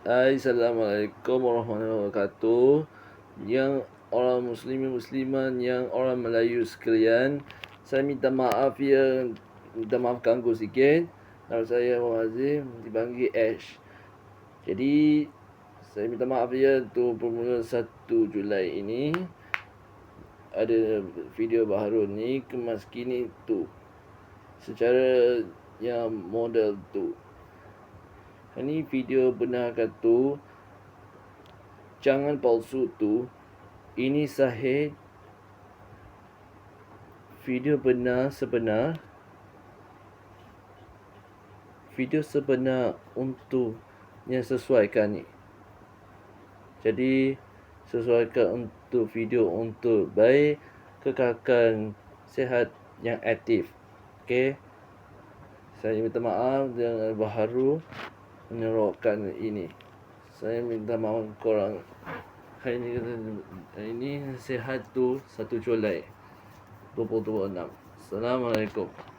Assalamualaikum warahmatullahi wabarakatuh. Yang orang musliman, yang orang Melayu sekalian, saya minta maaf ya, minta maaf ganggu sikit. Nama saya Muhammad Azim, dipanggil Ash. Jadi saya minta maaf ya untuk bermula 1 Julai ini ada video baru ni kemas kini tu secara yang model tu. Ini video benarkan tu, jangan palsu tu. Ini sahih, video sebenar video sebenar untuk yang sesuaikan ni. Jadi sesuaikan untuk video untuk baik kekalkan sihat yang aktif. Okey. Saya minta maaf yang baru menyerokkan ini. Saya minta maaf korang. Hari ini sihat tu 1 Julai 2026. Assalamualaikum.